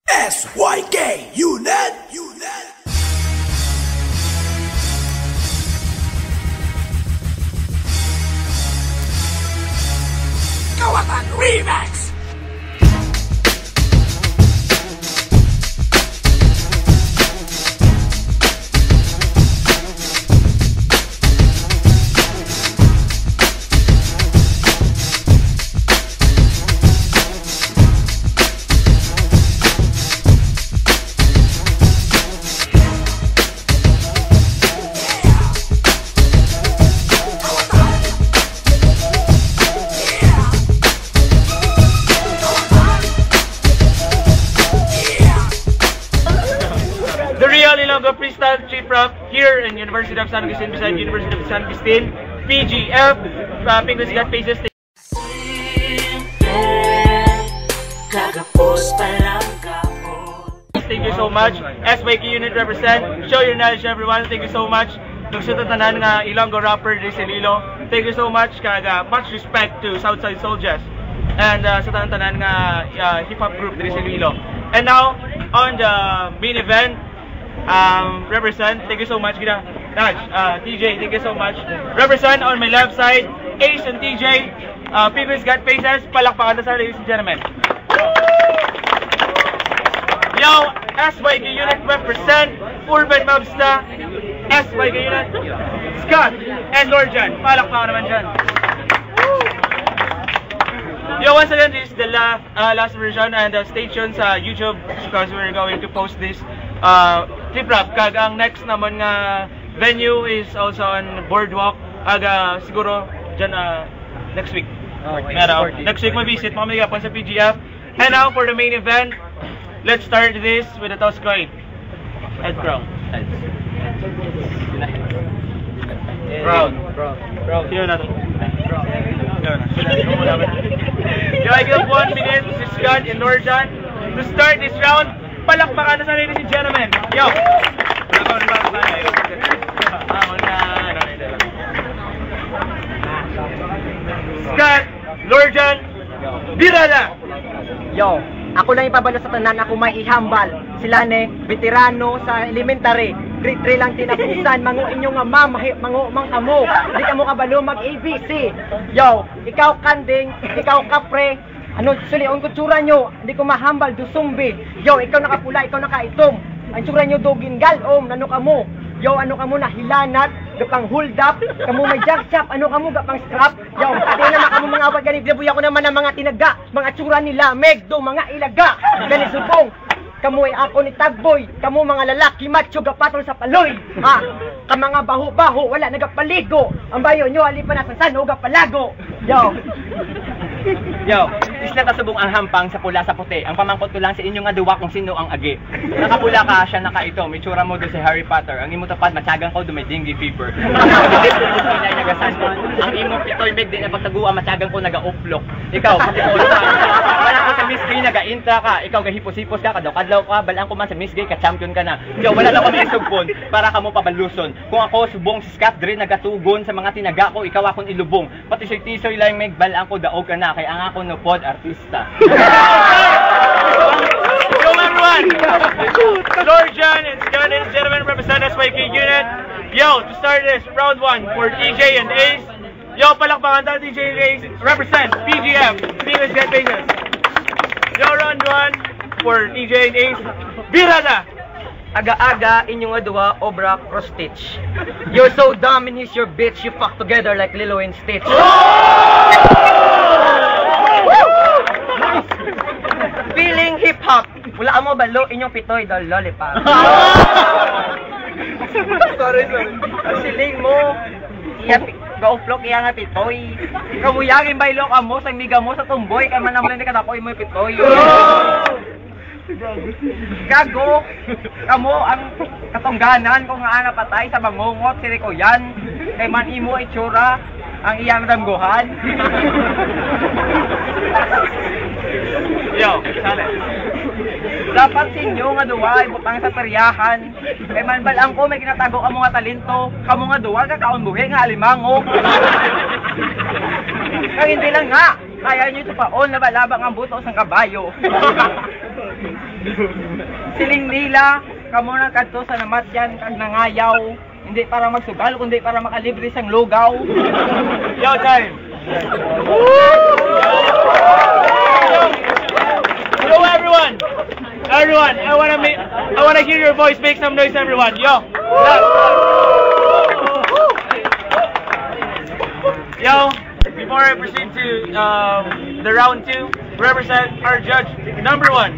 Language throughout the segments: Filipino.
SYK Unit. Kawatan Remix. Freestyle Chief Rap here in University of San Agustin beside University of San Agustin, PGF, Penguins Got Faces. Thank you so much. SYK Unit represent. Show your knowledge everyone. Thank you so much. Nagsutatanan nga Ilonggo rapper Dres Iloilo. Thank you so much. Kaga much respect to Southside Soldiers and sa tanan nga hip hop group Dres Iloilo. And now on the main event. Represent, thank you so much, Gina. Naj, TJ, thank you so much. Represent on my left side, Ace and TJ. Penguins Got Faces. Palakpakan na sa ladies and gentlemen. Yo, SYK Unit represent. Urban Mobsta, SYK Unit. Scott and Lorjan. Palakpakan naman dyan. Yo, once again, this is the last version and stay tuned sa YouTube because we're going to post this Chief Rap. Kagang next naman nga venue is also on Boardwalk. Aga siguro dyan next week. Next week ma-visit mga magigapon sa PGF. And now for the main event, let's start this with a toss coin. Head crown. Crown. Sino na to? Yo, I give 1 minute to Scott and Lorjan to start this round. Palakpakan na sa ladies and gentlemen. Yo! Scott, Lorjan, Birada! Yo, ako lang ipabalo sa tanan, ako may ihambal. Sila ne, veterano sa elementary. Grade 3 lang tinapusan, mango inyo nga mango mang kamo. Di ka mo kabalo mag-ABC. Yo, ikaw kanding, ikaw kapre. Ano, suli, ang kutsura nyo, hindi ko mahambal, dusumbi. Yo, ikaw nakapula, ikaw nakaitom. Ang tsura nyo, dogin galom, ano ka mo? Yo, ano ka mo, nahilanat, gapang hold up, kamu may jack chop, ano ka mo, gapang scrap. Yo, di naman ka mo mga awad ganit, libuya ko naman ang mga tinaga, mga tsura nila, megdo, mga ilaga. Ganit subong, kamu ay ako ni Tagboy, kamu mga lalaki, macho, gapatol sa paloy. Ha, ka mga baho-baho, wala, nagapaligo. Ang bayo nyo, alipan na sa sano, gapalago. Yo. Yo, isla tasubong ang hampang sa pula sa puti. Ang pamangkot ko lang sa inyo nga duwa kung sino ang agi. Nakapula ka, siya nakaito. May tsura mo doon si Harry Potter. Ang imo tapad, matyagang ko doon may dengue fever. Ang imo pitoy meg din na pagtaguan, matyagang ko naga-uplok. Ikaw, wala ko sa Miss Gay, naga-intra ka. Ikaw, gahipos-hipos ka, kadlaw-kadlaw ka. Balaan ko man sa Miss Gay, ka-champion ka na. Yo, wala na kami isugpon para ka mo pabaluson. Kung ako, subong si Scott Dre, nagatugon sa mga tinaga ko, ikaw akong ilubong. Pati tisoy lang meg, balaan ko daog ka na. Kaya ang ako no pod artista. Yo everyone! Lorjan and Scott and gentlemen represent SYK Unit. Yo, to start this, round 1 for TJ and Ace. Yo, palakpakan tayo TJ and Ace. Represent PGF, Penguins Got Faces. Yo, round 1 for TJ and Ace. Birada! Aga-aga, inyong adwa, obra, cross-stitch. You're so dumb and he's your bitch, you fuck together like Lilo and Stitch. Feeling hip-hop. Wala mo balo, inyong pitoy, dal lollipop. Sorry. Siling mo. Ga-uplock iya nga pitoy. Kamuyagin baylo ka mo, sa miga mo, sa tumboy. Kaya man naman hindi ka tapoy mo yung pitoy. Gago! Kamo ang katungganan kung nga napatay sa mangungot si Rico yan. Kay man imo itsura ang iyang damguhan. Yo, sale. Dapat sinyo nga duwa ibutang sa peryahan. Kay man balang ko may ginatago ka mga talento. Kamo nga duwa ka kaon buhi nga alimango. Kaya hindi lang nga. Kaya nyo ito paon na balabang ang buto ng kabayo. Siling nila, kamo na kadto sa namatyan kag nangayaw. Hindi para magsugal, kundi para makalibre sang lugaw. Yo, time! Hello, everyone! Everyone, I wanna hear your voice. Make some noise, everyone. Yo! Yo! Before I proceed to the round 2, represent our judge number 1.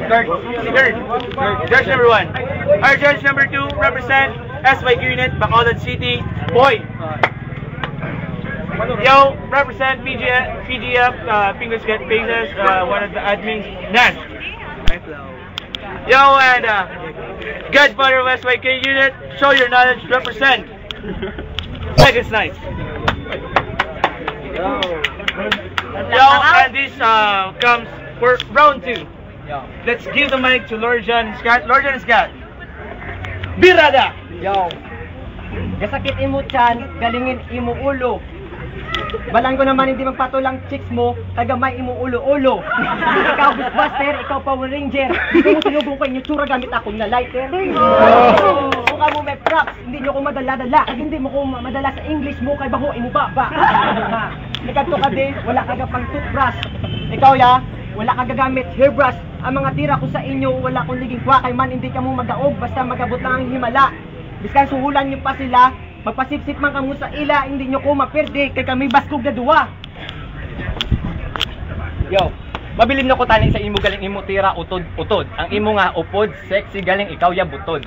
Gert. Judge number 1. Our judge number 2 represent SYQ unit, Bacolod City, Boy. Yo, represent PGF, Fingers Get Faces, one of the admins, Nash. Yo, and Godfather of SYK unit, show your knowledge, represent. Vegas Nights. Yo, and this comes for round 2. Let's give the mic to Lord John Scott. Lord John Scott. Birada! Yo. Gasakit imo tiyan, galingin imo ulo. Balang ko naman hindi magpatulang chicks mo, tagamay imo ulo-ulo. Ikaw Ghostbuster, ikaw Power Ranger. Hindi mo sinubong ko yung tsura gamit akong na lighter. Mukha mo may props, hindi nyo ko madala-dala. At hindi mo ko madala sa English mo, kay baho imo baba. Likad ka din, wala ka pang toothbrush. Ikaw ya, wala ka gagamit hairbrush. Ang mga tira ko sa inyo, wala kong liging kwa, kay man hindi ka mo magaog, basta magabot lang ang himala. Biskan suhulan nyo pa sila, magpasipsip man kamo sa ila, hindi nyo ko mapirdi, kay kami baskog na duwa. Yo, mabilim na ko tanin sa imo galing imo tira utod-utod. Ang imo nga upod, sexy galing ikaw ya butod.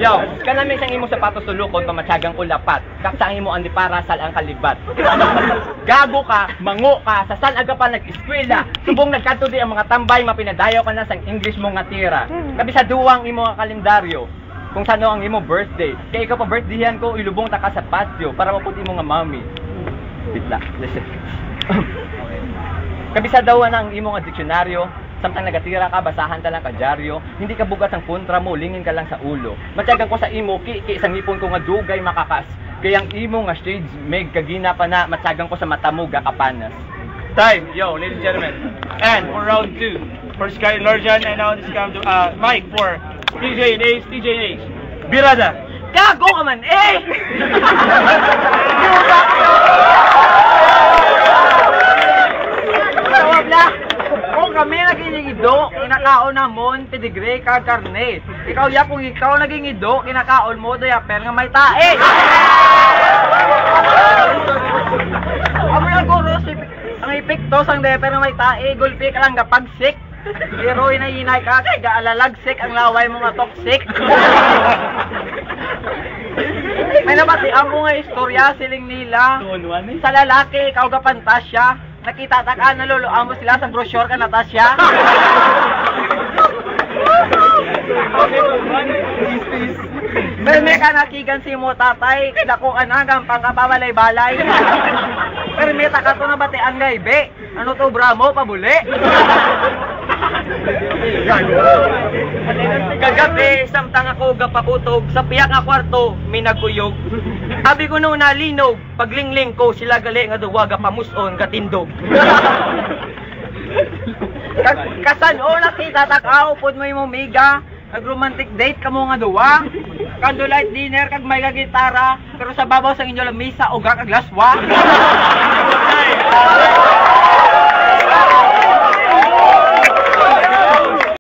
Yo, kanami sang imo sapatos sulukon pamatsagang ko lapat. Kaksa ang imo andi para sal ang kalibat. Gago ka, mango ka, sa saan aga pa nag-eskwela. Subong nagkanto di ang mga tambay, mapinadayaw ka na sang English mo nga tira. Kabi sa duwang imo nga kalendaryo. Kung sano ang imo birthday. Kaya ikaw pa birthdayhan ko, ilubong ta ka sa patio para maputi mo nga mami. Bitla, listen. Kabi sa dawan ang imo nga diksyonaryo. Samtang nagatira ka, basahan ka lang ka dyaryo, hindi ka bugat ang kontra mo, lingin ka lang sa ulo. Matyagan ko sa imo, isang ipon ko nga dugay makakas. Kayang imo nga shades, meg kagina pa na, matyagan ko sa mata mo, gakapanas. Time, yo, ladies and gentlemen. And for round 2, for Sky Lorjan, and now this comes to Mike for TJ and Ace. Birada. Gago ka man, eh! Tawag na! Kung kami naging ido, kinakaon namon, pedigree, kag karne. Ikaw ya, kung ikaw naging ido, kinakaon mo, diaper nga may tae. Amo na guro, ang ipiktos ang diaper nga may tae, gulpi ka lang gapagsik. Pero inahinay ka, kay gaalalagsik ang laway mo nga toxic. May nabatian ko nga istorya, siling nila. Sa lalaki, ikaw ga pantasya. Nakita ta ka, naluluan mo sila sa brochure ka, Natasha. Pero may ka nakigan si mo tatay, dako ka na, gampang ka pabalay-balay. Pero may taka to na batian gaybe. Ano to, bramo, pabuli? Kagabi, samtang ako gapakutog, sa piyak nga kwarto, may nagkuyog. Abi ko noon nalinog, paglingling ko, sila gali nga duwaga pamuson, katindog. Kasan o nakita takaw, pud mo yung miga, nag-romantic date ka mo nga duwa. Candlelight dinner, kag may gitara, pero sa babaw sa inyo lang misa, uga kag laswa.